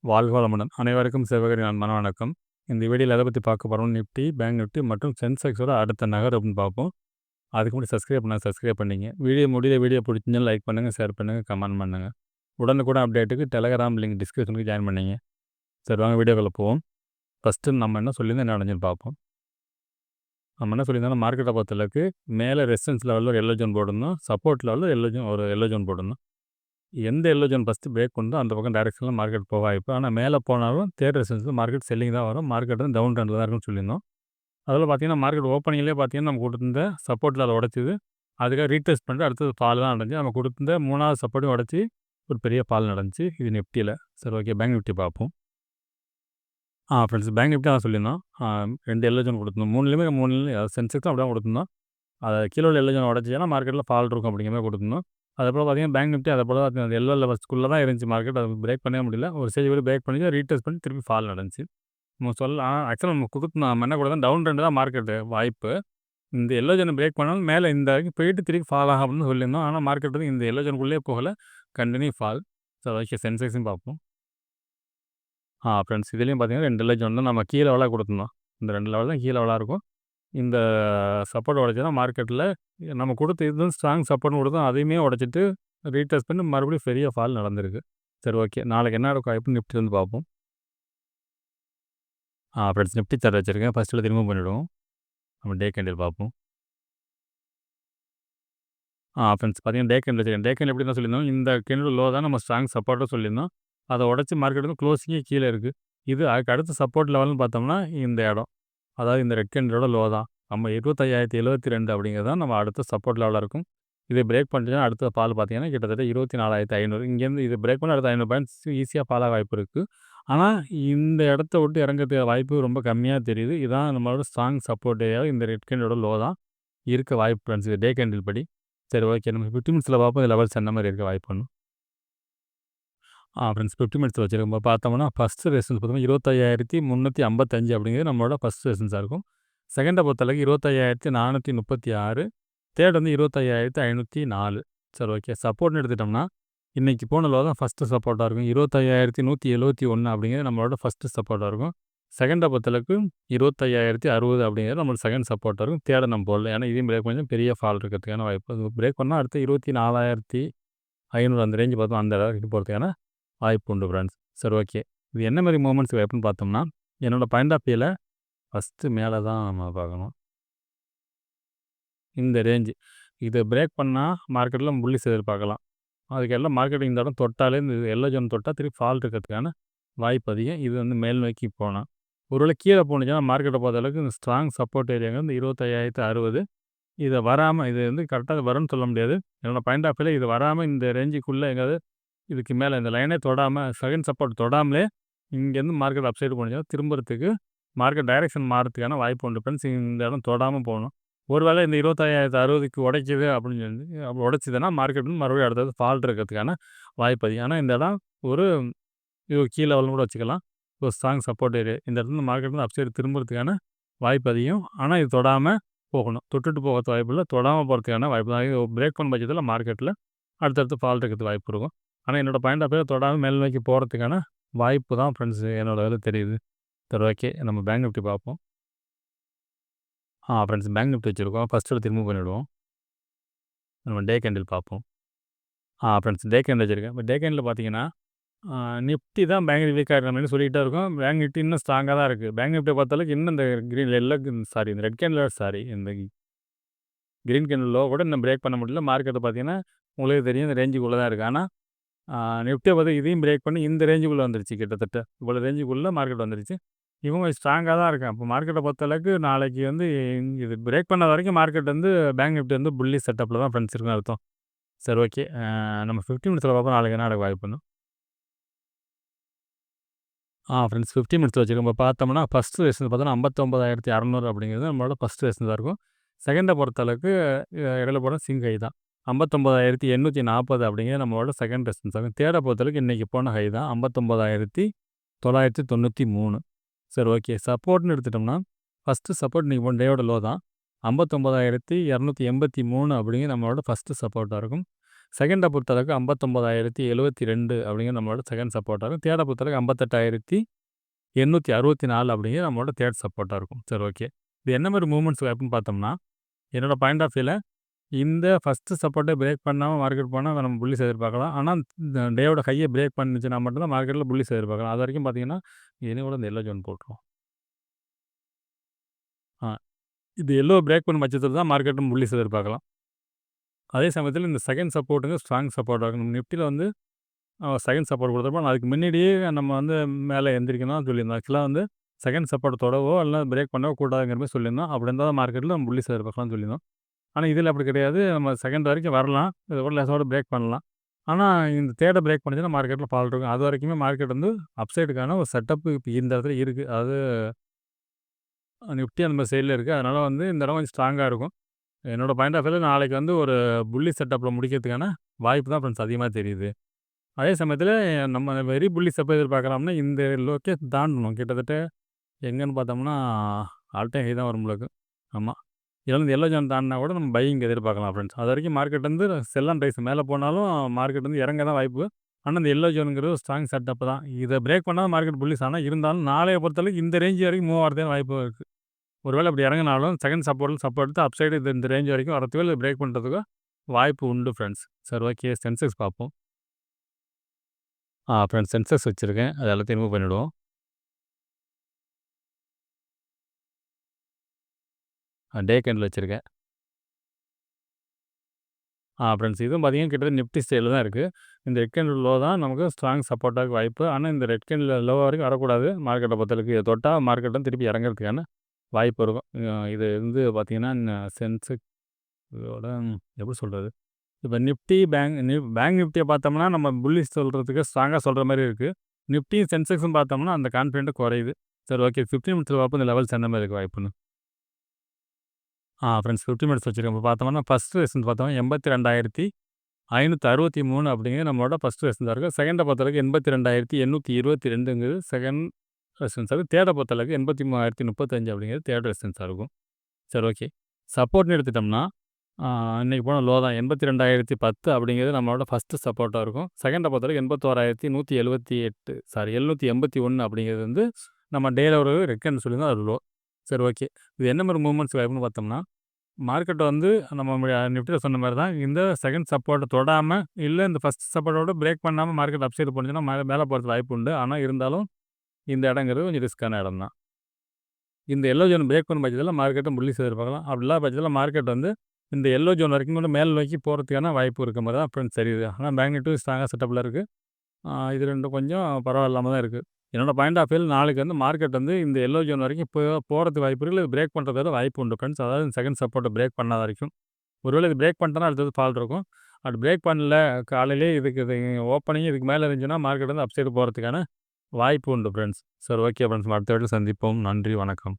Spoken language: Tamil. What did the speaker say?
வாழ்க வளமுடன். அனைவருக்கும் சிவகரி அன்பான வணக்கம். இந்த வீடியோவில் எதை பற்றி பார்க்க போகிறோம், நிஃப்டி, பேங்க் நிஃப்டி மற்றும் சென்செக்ஸோட அடுத்த நகர் அப்படின்னு பார்ப்போம். அதுக்கு முன்னாடி சப்ஸ்கிரைப் பண்ணிங்க. வீடியோ பிடிச்சிருந்தா லைக் பண்ணுங்கள், ஷேர் பண்ணுங்கள், கமெண்ட் பண்ணுங்கள். உடனுக்குடன் அப்டேட்டுக்கு டெலகிராம் லிங்க் டிஸ்கிரிப்ஷனுக்கு ஜாயின் பண்ணிங்க. சரி, வாங்க வீடியோக்குள்ளே போவோம். ஃபஸ்ட்டு நம்ம என்ன சொல்லியிருந்தோம், என்ன அடைஞ்சுன்னு பார்ப்போம். நம்ம என்ன சொல்லியிருந்தோம்னா, மார்க்கெட்டை பொறுத்தளவுக்கு மேலே ரெசிஸ்டன்ஸ் லெவலில் ஒரு எல்லோ ஜோன் போடணும், சப்போர்ட் லெவலில் எல்லோ ஜோன் போடணும். எந்த எல்லோ ஜோன் ஃபஸ்ட்டு பிரேக் பண்ணுதோ அந்த பக்கம் டைரெக்ஷனில் மார்க்கெட் போக வாய்ப்பு. ஆனால் மேலே போனாலும் தேர்ட் ரெசிஸ்டன்ஸில் மார்க்கெட் செல்லிங் தான் வரும். மார்க்கெட் வந்து டவுன் ட்ரெண்டில் தான் இருக்குன்னு சொல்லியிருந்தோம். அதில் பார்த்தீங்கன்னா மார்க்கெட் ஓப்பனிங்லேயே பார்த்தீங்கன்னா நம்ம கொடுத்திருந்த சப்போர்ட்டில் அதை உடச்சிது. அதுக்காக ரீடெஸ்ட் பண்ணிட்டு அடுத்தது ஃபால் தான் நடந்துச்சு. நம்ம கொடுத்திருந்த 3வது சப்போர்ட்டையும் உடச்சி ஒரு பெரிய ஃபால் நடந்துச்சு. இது நிஃப்டியில். சரி, ஓகே, பேங்க் நிஃப்டி பார்ப்போம். ஃப்ரெண்ட்ஸ், பேங்க் நிஃப்டி தான் சொல்லியிருந்தோம். 2 எல்லோ ஜோன் கொடுத்துருந்தோம். 3லேயுமே சென்செக்ஸும் அப்படி தான் கொடுத்துருந்தோம். அதை கீழே உள்ள எல்லோ ஜோன் உடச்சிச்சுன்னா மார்க்கெட்டில் ஃபால் இருக்கும் அப்படிங்கிற மாதிரி கொடுத்துருந்தோம். அதுபோல் பார்த்தீங்கன்னா பேங்க் நிஃப்டி அதை போல தான் எல்லோ லெவல்ஸ்குள்ளே தான் இருந்துச்சு மார்க்கெட். அது பிரேக் பண்ணவே முடியல. ஒரு ஸ்டேஜ் கூட பிரேக் பண்ணி ரீடெஸ்ட் பண்ணி திருப்பி ஃபால் நடந்துச்சு. நம்ம ஆக்சுவலாக நம்ம நம்ம என்ன கூட டவுன் ட்ரெண்ட் தான் மார்க்கெட்டு வாய்ப்பு. இந்த எல்லோ ஜோன் பிரேக் பண்ணாலும் மேலே இந்த வரைக்கும் போயிட்டு திருப்பி ஃபால் ஆகும் அப்படின்னு சொல்லியிருந்தோம். ஆனால் மார்க்கெட் வந்து இந்த எல்லோ ஜோனுக்குள்ளேயே போகலை, கண்டினியூ ஃபால். ஸோ ஓகே, சென்செக்ஸும் பார்ப்போம். ஃப்ரெண்ட்ஸ், இதுலேயும் பார்த்தீங்கன்னா 2 எல்லோ ஜோன் தான் நம்ம கீழே லெவலாக கொடுத்துருந்தோம். இந்த 2 லெவல் தான் கீழே லெவலாக இருக்கும். இந்த சப்போர்ட் உடைச்சா மார்க்கெட்டில் நம்ம கொடுத்த இதுவும் ஸ்ட்ராங் சப்போர்ட்னு கொடுத்தோம். அதையுமே உடச்சிட்டு ரீடெஸ்ட் பண்ணி மறுபடியும் பெரிய ஃபால் நடந்திருக்கு. சரி, ஓகே, நாளைக்கு என்ன இருக்கும் வாய்ப்பு நிஃப்டி வந்து பார்ப்போம். ஃப்ரெண்ட்ஸ், நிஃப்டி சார்ட் வச்சுருக்கேன். ஃபஸ்ட்டில் ரிமூவ் பண்ணிவிடுவோம். நம்ம டே கேண்டில் பார்ப்போம். ஃப்ரெண்ட்ஸ், பார்த்தீங்கன்னா டே கேண்டில் வச்சுருக்கேன். டே கேண்டில் எப்படி தான் சொல்லியிருந்தோம், இந்த கேண்டில் லோ தான் நம்ம ஸ்ட்ராங் சப்போர்ட்டாக சொல்லியிருந்தோம். அதை உடச்சி மார்க்கெட் வந்து க்ளோசிங்கே கீழே இருக்குது. இது அதுக்கு அடுத்த சப்போர்ட் லெவல்னு பார்த்தோம்னா இந்த இடம், அதாவது இந்த ரெட் கேண்டிலோட லோ தான். நம்ம 25,072 அப்படிங்கிறது தான் நம்ம அடுத்த சப்போர்ட் லெவலாக இருக்கும். இதை பிரேக் பண்ணிட்டுனா அடுத்த ஃபால் பார்த்தீங்கன்னா கிட்டத்தட்ட 24,500. இங்கேருந்து இது பிரேக் பண்ணி அடுத்த 500 பாயிண்ட்ஸ் ஈஸியாக ஃபால் ஆக வாய்ப்பு இருக்குது. ஆனால் இந்த இடத்த விட்டு இறங்கிறதுக்கு வாய்ப்பு ரொம்ப கம்மியாக தெரியுது. இதுதான் நம்மளோட ஸ்ட்ராங் சப்போர்ட் ஏரியா. இந்த ரெட் கேண்டிலோட லோ தான் இருக்க வாய்ப்பு ஃப்ரெண்ட்ஸ், இது டே கேண்டில் படி. சரி, ஓகே, நம்ம 50 மினிட்ஸில் பார்ப்போம் இந்த லெவல்ஸ் என்ன மாதிரி இருக்க வாய்ப்பு ஒன்று. ஃப்ரெண்ட்ஸ், 50 மினிட்ஸ் வச்சுருக்கோம். பார்த்தோம்னா ஃபஸ்ட்டு ரெசிஸ்டன்ஸ் பார்த்தோம்னா 25,355 அப்படிங்கிறது நம்மளோட ஃபஸ்ட் ரெசிஸ்டன்ஸாக இருக்கும். செகண்டை பொறுத்தளவுக்கு 25,436. தேர்ட் வந்து 25,504. சரி, ஓகே, சப்போர்ட்னு எடுத்துட்டோம்னா இன்றைக்கி போன லோ தான் ஃபஸ்ட்டு சப்போர்ட்டாக இருக்கும். 25,171 அப்படிங்கிறது நம்மளோட ஃபஸ்ட்டு சப்போர்ட்டாக இருக்கும். செகண்டை பொறுத்தளவுக்கு 25,060 அப்படிங்கிறது நம்மளோட செகண்ட் சப்போர்ட்டாக இருக்கும். தேர்டை நம்ம போடல, ஏன்னா இதையும் பிரேக் பண்ணி பெரிய ஃபால் இருக்கிறதுக்கான வாய்ப்பு. அது பிரேக் பண்ணால் அடுத்து 24,500 அந்த ரேஞ்சு பார்த்தோம், அந்த அளவுக்கு போகிறதுக்கான வாய்ப்பு உண்டு ஃப்ரெண்ட்ஸ். சரி, ஓகே, இது என்ன மாதிரி மூமெண்ட்ஸ் எப்படின்னு பார்த்தோம்னா, என்னோடய பாயிண்ட் ஆஃப் வியூவில் ஃபஸ்ட்டு மேலே தான் நம்ம பார்க்கணும். இந்த ரேஞ்சு இதை பிரேக் பண்ணால் மார்க்கெட்டில் புல்லிஸ் எதிர்பார்க்கலாம். அதுக்கெல்லாம் மார்க்கெட் இந்த இடம் தொட்டாலே இந்த எல்லோ ஜோன் தொட்டால் திருப்பி ஃபால் இருக்கிறதுக்கான வாய்ப்பு அதிகம். இது வந்து மேல் நோக்கி போனால் ஒருவேளை கீழே போணுச்சுன்னா மார்க்கெட்டை பொறுத்தளவுக்கு இந்த ஸ்ட்ராங் சப்போர்ட் ஏரியாங்க வந்து 25,060. இதை வராமல் இது வந்து கரெக்டாக வரும்னு சொல்ல முடியாது. என்னோடய பாயிண்ட் ஆஃப் வியூவில் இது வராமல் இந்த ரேஞ்சுக்குள்ளே எங்காவது இதுக்கு மேலே இந்த லைனே தொடாமல் செகண்ட் சப்போர்ட் தொடாமலே இங்கேருந்து மார்க்கெட் அப்சைடு போணுச்சுன்னா திரும்புறதுக்கு மார்க்கெட் டைரெக்ஷன் மாறதுக்கான வாய்ப்பு உண்டு ஃப்ரெண்ட்ஸ். இந்த இடம் தொடாமல் போகணும். ஒருவேளை இந்த 25,060க்கு உடைக்குது அப்படின்னு சொல்லி அப்படி உடைச்சிதுன்னா மார்க்கெட் வந்து மறுபடியும் அடுத்தது ஃபால் இருக்கிறதுக்கான வாய்ப்பு அதிகம். ஆனால் இந்த இடம் ஒரு இது கீழே லெவல்னு கூட வச்சுக்கலாம். ஒரு ஸ்ட்ராங் சப்போர்ட் ஏரியா. இந்த இடத்துல மார்க்கெட் வந்து அப்சைடு திரும்புறதுக்கான வாய்ப்பு அதிகம். ஆனால் இது தொடாமல் போகணும். தொட்டுட்டு போகிறது வாய்ப்பு இல்லை, தொடாமல் போகிறதுக்கான வாய்ப்பு தான். பிரேக் பண்ண பட்சத்தில் மார்க்கெட்டில் அடுத்தடுத்து ஃபால் இருக்கிறது வாய்ப்பு இருக்கும். ஆனால் என்னோடய பாயிண்ட் ஆஃப் வியூ தொடாமல் மேல் நோக்கி போகிறதுக்கான வாய்ப்பு தான் ஃப்ரெண்ட்ஸ் என்னோட இதில் தெரியுது. சரி, ஓகே, நம்ம பேங்க் நிஃப்டி பார்ப்போம். ஃப்ரெண்ட்ஸ், பேங்க் நிஃப்டி வச்சுருக்கோம். ஃபஸ்ட்டு எடுத்து ரிமூவ் பண்ணிவிடுவோம். நம்ம டே கேண்டில் பார்ப்போம். ஃப்ரெண்ட்ஸ், டே கேண்டில் வச்சுருக்கேன். இப்போ டே கேண்டில் பார்த்தீங்கன்னா நிஃப்டி தான் பேங்க் வீக்காக இருக்கிற மாதிரி சொல்லிகிட்டே இருக்கும். பேங்க் நிஃப்டி இன்னும் ஸ்ட்ராங்காக தான் இருக்குது. பேங்க் நிஃப்டியை பொறுத்தளவுக்கு இன்னும் இந்த இந்த ரெட் கேண்டில் இந்த க்ரீன் கேண்டில் லோ கூட இன்னும் பிரேக் பண்ண முடியல. மார்க்கெட்டை பார்த்தீங்கன்னா உங்களுக்கு தெரியும் இந்த ரேஞ்சுக்குள்ளே தான் இருக்குது. ஆனால் நிஃப்டியை பார்த்து இதையும் பிரேக் பண்ணி இந்த ரேஞ்சுக்குள்ளே வந்துருச்சு. கிட்டத்தட்ட இவ்வளோ ரேஞ்சுக்குள்ளே மார்க்கெட் வந்துருச்சு. இவங்க ஸ்ட்ராங்காக தான் இருக்கேன். இப்போ மார்க்கெட்டை பொறுத்தளவுக்கு நாளைக்கு வந்து இது பிரேக் பண்ண வரைக்கும் மார்க்கெட் வந்து பேங்க் நிஃப்டி வந்து புல்லி செட்டப்பில் தான் ஃப்ரெண்ட்ஸ் இருக்குன்னு அர்த்தம். சரி, ஓகே, நம்ம 50 மினிட்ஸில் பார்ப்போம் நாளைக்கு என்ன நடக்க வாய்ப்புன்னு. ஃப்ரெண்ட்ஸ், 50 மினிட்ஸ் வச்சுருக்கோம். இப்போ பார்த்தோம்னா ஃபஸ்ட்டு ரெசிஸ்டன்ஸ் பார்த்தோம்னா 59,600 அப்படிங்கிறது நம்மளோட ஃபஸ்ட் ரெசிஸ்டன்ஸாக இருக்கும். செகண்டை பொறுத்தளவுக்கு இடையில போகிற சிங்க் ஹை தான் 59,840 அப்படிங்கிறது நம்மளோட செகண்ட் ரெசிஸ்டன்ஸ் ஆகும். தேர்டை பொறுத்தளவுக்கு இன்றைக்கி போன ஹை தான் 59,993. சரி, ஓகே, சப்போர்ட்னு எடுத்துட்டோம்னா ஃபஸ்ட்டு சப்போர்ட் இன்றைக்கி போன டேயோட லோ தான் 59,283 அப்படிங்கிறது நம்மளோட ஃபஸ்ட்டு சப்போர்ட்டாக இருக்கும். செகண்டை பொறுத்தளவுக்கு 59,072 அப்படிங்கிற நம்மளோட செகண்ட் சப்போர்ட்டாக இருக்கும். தேர்டை பொறுத்தளவுக்கு 58,864 அப்படிங்கிற நம்மளோட தேர்ட் சப்போர்ட்டாக இருக்கும். சரி, ஓகே. இது என்ன மாதிரி மூவ்மெண்ட்ஸ் அப்படின்னு பார்த்தோம்னா, என்னோட பாயிண்ட் ஆஃப் வியூவில் இந்த ஃபஸ்ட்டு சப்போர்ட்டை பிரேக் பண்ணாமல் மார்க்கெட் போனால் நம்ம புல்லிஸ் எதிர்பார்க்கலாம். ஆனால் இந்த டேவோட ஹையை பிரேக் பண்ணுச்சுன்னா மட்டும்தான் மார்க்கெட்டில் புல்லிஸ் எதிர்பார்க்கலாம். அது வரைக்கும் பார்த்தீங்கன்னா கூட இந்த எல்லோ ஜோன் போட்டுரும். இது எல்லோ பிரேக் பண்ண பட்சத்தில் தான் மார்க்கெட்டும் புல்லிஸ் எதிர்பார்க்கலாம். அதே சமயத்தில் இந்த செகண்ட் சப்போர்ட்டுங்க ஸ்ட்ராங் சப்போர்ட்டாக இருக்கும். நிஃப்டியில் வந்து செகண்ட் சப்போர்ட் கொடுத்தப்போ அதுக்கு முன்னாடியே நம்ம வந்து மேலே எந்திரிக்கணும் சொல்லியிருந்தோம். ஆக்சுவலாக வந்து செகண்ட் சப்போர்ட் தொடவோ இல்லை பிரேக் பண்ணவோ கூடாதுங்கிற மாதிரி சொல்லியிருந்தோம். அப்படி இருந்தால் மார்க்கெட்டில் நம்ம புல்லிஸ் எதிர்பார்க்கலாம்னு சொல்லியிருந்தோம். ஆனால் இதில் அப்படி கிடையாது. நம்ம செகண்ட் வரைக்கும் வரலாம். இதை கூட லேசோட பிரேக் பண்ணலாம். ஆனால் இந்த தேர்டை பிரேக் பண்ணிச்சுன்னா மார்க்கெட்டில் ஃபால் இருக்கும். அது வரைக்குமே மார்க்கெட் வந்து அப்சைடுக்கான ஒரு செட்டப் இப்போ இந்த இடத்துல இருக்குது. அது நிஃப்டி அந்த மாதிரி சைடில் இருக்குது. அதனால் வந்து இந்த இடம் கொஞ்சம் ஸ்ட்ராங்காக இருக்கும். என்னோடய பாயிண்ட் ஆஃப் வியூவில் நாளைக்கு வந்து ஒரு புல்லி செட்டப்பில் முடிக்கிறதுக்கான வாய்ப்பு தான் ஃப்ரெண்ட்ஸ் அதிகமாக தெரியுது. அதே சமயத்தில் நம்ம வெரி புல்லிஸ் எப்போ எதிர்பார்க்கலாம்னா இந்த லோக்கே தாண்டணும். கிட்டத்தட்ட எங்கேன்னு பார்த்தோம்னா ஆல் டைம் ஹை தான் வரும் உங்களுக்கு. ஆமாம், இதுலேருந்து எல்லோ ஜோன் தாண்டினா கூட நம்ம பையிங் எதிர்பார்க்கலாம் ஃப்ரெண்ட்ஸ். அது வரைக்கும் மார்க்கெட் வந்து செல் அண்ட் ரைஸ் மேலே போனாலும் மார்க்கெட் வந்து இறங்க தான் வாய்ப்பு. ஆனால் இந்த எல்லோ ஜோனுங்கிறது ஒரு ஸ்ட்ராங் செட்டப் தான். இதை பிரேக் பண்ணால் மார்க்கெட் புல்லிஸ். ஆனால் இருந்தாலும் நாளைய பொறுத்தளவுக்கு இந்த ரேஞ்ச் வரைக்கும் மூவ் ஆகிறதுக்கு வாய்ப்பு இருக்குது. ஒருவேளை அப்படி இறங்கினாலும் செகண்ட் சப்போர்ட் எடுத்து அப்சைடு இந்த ரேஞ்ச் வரைக்கும் வரத்துக்கு இல்லை பிரேக் பண்ணுறதுக்கு வாய்ப்பு உண்டு ஃப்ரெண்ட்ஸ். சரி, ஓகே. சென்செக்ஸ் பார்ப்போம். ஃப்ரெண்ட்ஸ், சென்செக்ஸ் வச்சுருக்கேன். அது எல்லாத்தையும் ரிமூவ் பண்ணிவிடுவோம். டே கேண்டில் வச்சுருக்கேன். ஃப்ரெண்ட்ஸ், இதுவும் பார்த்தீங்கன்னா கிட்டத்தட்ட நிஃப்டி ஸ்டைலில் தான் இருக்குது. இந்த ரெட் கேண்டில் லோ தான் நமக்கு ஸ்ட்ராங் சப்போர்ட்டாக வாய்ப்பு. ஆனால் இந்த ரெட் கேண்டில் லோ வரைக்கும் வரக்கூடாது. மார்க்கெட்டை பொறுத்தளவுக்கு இதை தொட்டால் மார்க்கெட் வந்து திருப்பி இறங்குறதுக்கான வாய்ப்பு இருக்கும். இது வந்து பார்த்தீங்கன்னா சென்செக்ஸ் இதோட எப்படி சொல்கிறது, இப்போ நிஃப்டி பேங்க் நிஃப்டியை பார்த்தோம்னா நம்ம புல்லிஷ் சொல்கிறதுக்கு ஸ்ட்ராங்காக சொல்கிற மாதிரி இருக்குது. நிஃப்டியும் சென்செக்ஸும் பார்த்தோம்னா அந்த கான்ஃபிடென்ட் குறையுது. சரி, ஓகே. 15 மினிட்ஸில் பார்ப்போம் இந்த லெவல்ஸ் எந்த மாதிரி இருக்குது வாய்ப்புன்னு. ஃப்ரெண்ட்ஸ், 15 மினிட்ஸ் வச்சுருக்கேன். இப்போ பார்த்தோம்னா ஃபஸ்ட் ரெசன்ஸ் பார்த்தோம்னா 82,563 அப்படிங்கிறது நம்மளோட ஃபஸ்ட் ரெசன்ஸாக இருக்குது. செகண்டை பொறுத்தளவுக்கு 82,822ங்கிறது செகண்ட் ரெசன்ஸாக இருக்குது. தேர்டை பொறுத்தளவுக்கு 83,035 அப்படிங்கிறது தேர்ட் ரெசன்ஸாக இருக்கும். சரி, ஓகே. சப்போர்ட்னு எடுத்துட்டோம்னா இன்றைக்கி போன லோ தான் 82,010 அப்படிங்கிறது நம்மளோட ஃபஸ்ட்டு சப்போர்ட்டாக இருக்கும். செகண்டை பொறுத்தவரைக்கும் 78181 அப்படிங்கிறது வந்து நம்ம டேயில் ஒரு ரெக்கன்னு சொல்லியிருந்தோம், அது லோ. சரி, ஓகே. இது என்ன மாதிரி மூவ்மெண்ட்ஸ் வாய்ப்புன்னு பார்த்தோம்னா, மார்க்கெட் வந்து நம்ம நிஃப்டியில் சொன்ன மாதிரி தான் இந்த செகண்ட் சப்போர்ட்டை தொடாமல் இல்லை இந்த ஃபஸ்ட் சப்போர்ட்டோட பிரேக் பண்ணாமல் மார்க்கெட் அப்சைடு போணுச்சுன்னா மேலே போகிறதுக்கு வாய்ப்பு உண்டு. ஆனால் இருந்தாலும் இந்த இடங்கிறது கொஞ்சம் ரிஸ்க்கான இடம் தான். இந்த எல்லோ ஜோன் பிரேக் பண்ண பட்சத்தில் மார்க்கெட்டை புல்லிஷ் எதிர்பார்க்கலாம். அப்படி இல்லாத பட்சத்தில் மார்க்கெட் வந்து இந்த எல்லோ ஜோன் வரைக்கும் கூட மேல் நோக்கி போகிறதுக்கான வாய்ப்பு இருக்க மாதிரி தான் ஃப்ரெண்ட்ஸ் தெரியுது. ஆனால் பேங்க் நிஃப்டி ஸ்ட்ராங்காக செட்டப்பில் இருக்குது. இது ரெண்டும் கொஞ்சம் பரவாயில்லாமல் தான் இருக்குது. என்னோடய பாயிண்ட் ஆஃப் வியூவில் நாளைக்கு வந்து மார்க்கெட் வந்து இந்த எல்லோ ஜோன் வரைக்கும் போகிறதுக்கு வாய்ப்பு இருக்குது. இல்லை பிரேக் பண்ணுறதுக்கு வாய்ப்பு உண்டு ஃப்ரெண்ட்ஸ். அதாவது செகண்ட் சப்போர்ட்டை பிரேக் பண்ணாத வரைக்கும். ஒருவேளை இது பிரேக் பண்ணிட்டோன்னா அடுத்தது ஃபால் இருக்கும். அப்படி பிரேக் பண்ணல காலையிலே இது ஓப்பனிங் இதுக்கு மேலே இருந்துச்சுன்னா மார்க்கெட் வந்து அப்சைடு போகிறதுக்கான வாய்ப்பு உண்டு ஃப்ரெண்ட்ஸ். சரி, ஓகே ஃப்ரெண்ட்ஸ். அடுத்த வீட்டில் சந்திப்போம். நன்றி, வணக்கம்.